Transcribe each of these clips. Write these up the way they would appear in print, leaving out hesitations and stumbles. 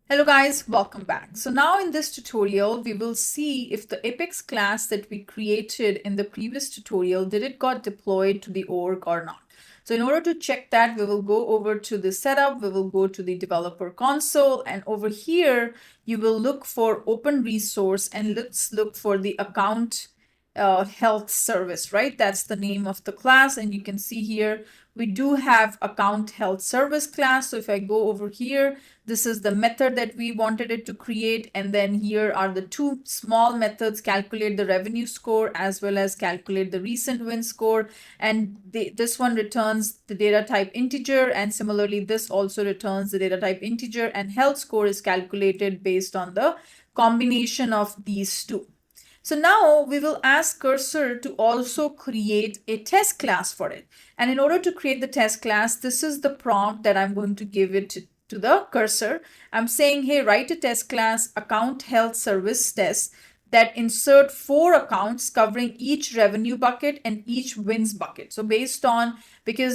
Hello guys, welcome back. So now in this tutorial, we will see if the Apex class that we created in the previous tutorial, did it got deployed to the org or not? So in order to check that, we will go over to the setup, we will go to the developer console, and over here, you will look for open resource and let's look for the account health service, right? That's the name of the class. And you can see here, we do have account health service class. So if I go over here, this is the method that we wanted it to create. And then here are the two small methods, calculate the revenue score as well as calculate the recent win score. And this one returns the data type integer. And similarly, this also returns the data type integer, and health score is calculated based on the combination of these two. So now we will ask Cursor to also create a test class for it. And in order to create the test class, this is the prompt that I'm going to give it to the cursor. I'm saying, hey, write a test class account health service test that insert 4 accounts covering each revenue bucket and each wins bucket. So because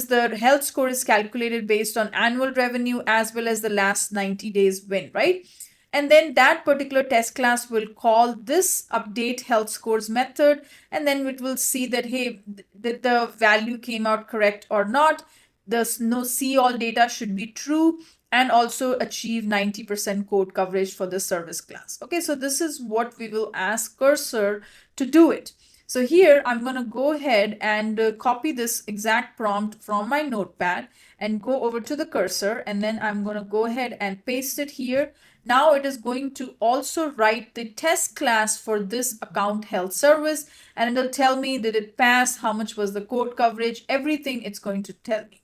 the health score is calculated based on annual revenue as well as the last 90 days win, right? And then that particular test class will call this update health scores method. And then it will see that, hey, did the value came out correct or not? The see all data should be true and also achieve 90% code coverage for the service class. Okay, so this is what we will ask Cursor to do it. So here I'm going to go ahead and copy this exact prompt from my notepad and go over to the cursor. And then I'm going to go ahead and paste it here. Now it is going to also write the test class for this account health service, and it'll tell me, did it pass, how much was the code coverage, everything it's going to tell me.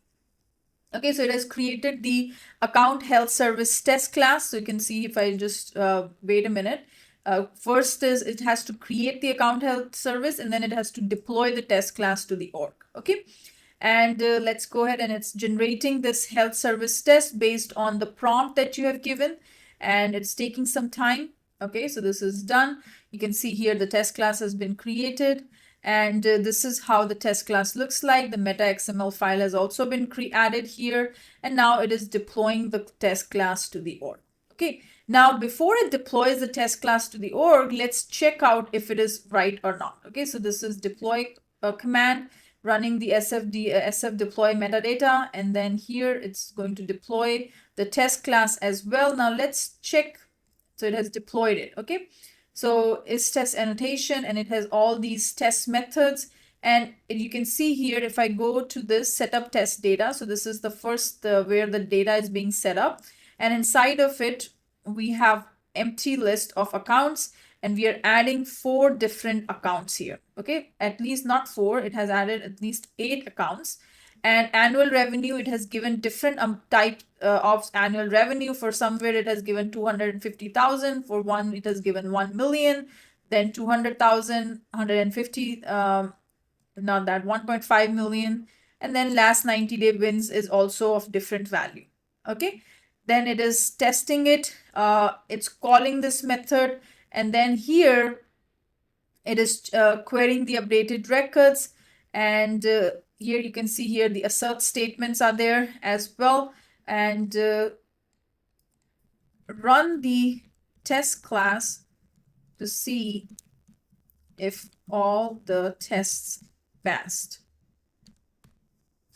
Okay, so it has created the account health service test class. So you can see if I just wait a minute. First is it has to create the account health service, and then it has to deploy the test class to the org. Okay. And let's go ahead, and it's generating this health service test based on the prompt that you have given, and it's taking some time. Okay, so this is done. You can see here the test class has been created, and this is how the test class looks like. The meta XML file has also been added here, and now it is deploying the test class to the org. Okay, now before it deploys the test class to the org, let's check out if it is right or not. Okay, so this is deploy command running the SF deploy metadata, and then here it's going to deploy the test class as well. Now let's check. So it has deployed it. Okay, so it's test annotation, and it has all these test methods. And you can see here, if I go to this setup test data, so this is the first where the data is being set up, and inside of it we have empty list of accounts, and we are adding 4 different accounts here. Okay, at least not 4, it has added at least 8 accounts. And annual revenue, it has given different type of annual revenue. For somewhere it has given 250,000, for one it has given 1 million, then 200,000, 150, not that, 1.5 million, and then last 90-day wins is also of different value. Okay, then it is testing it, it's calling this method, and then here it is querying the updated records. And here you can see here the assert statements are there as well, and run the test class to see if all the tests passed.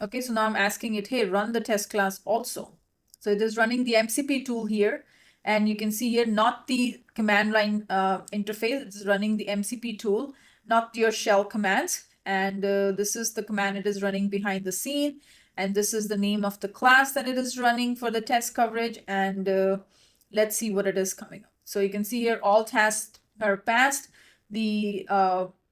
Okay, so now I'm asking it, hey, run the test class also. So it is running the MCP tool here, and you can see here not the command line interface, it's running the MCP tool, not your shell commands. And this is the command it is running behind the scene, and this is the name of the class that it is running for the test coverage. And let's see what it is coming up. So you can see here all tests are passed. The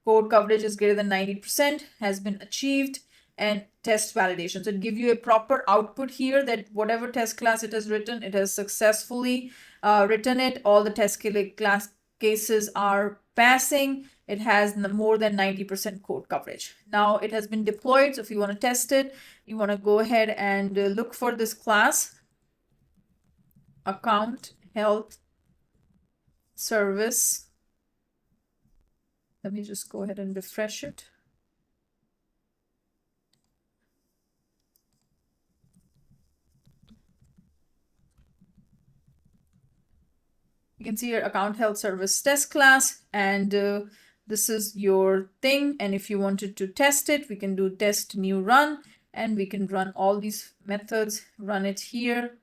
code coverage is greater than 90%, has been achieved, and test validation. So it give you a proper output here that whatever test class it has written, it has successfully written it. All the test class cases are passing. It has more than 90% code coverage. Now it has been deployed. So if you want to test it, you want to go ahead and look for this class, account health service. Let me just go ahead and refresh it. You can see your account health service test class, and this is your thing. And if you wanted to test it, we can do test new run, and we can run all these methods, run it here.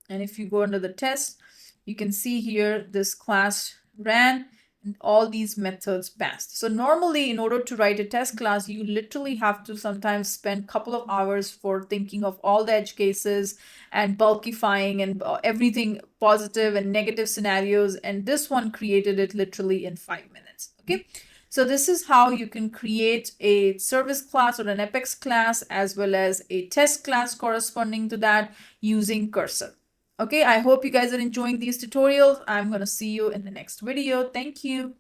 And if you go under the test, you can see here this class ran and all these methods passed. So normally in order to write a test class, you literally have to sometimes spend a couple of hours for thinking of all the edge cases and bulkifying and everything positive and negative scenarios. And this one created it literally in 5 minutes. Okay. So this is how you can create a service class or an Apex class as well as a test class corresponding to that using Cursor. Okay, I hope you guys are enjoying these tutorials. I'm going to see you in the next video. Thank you.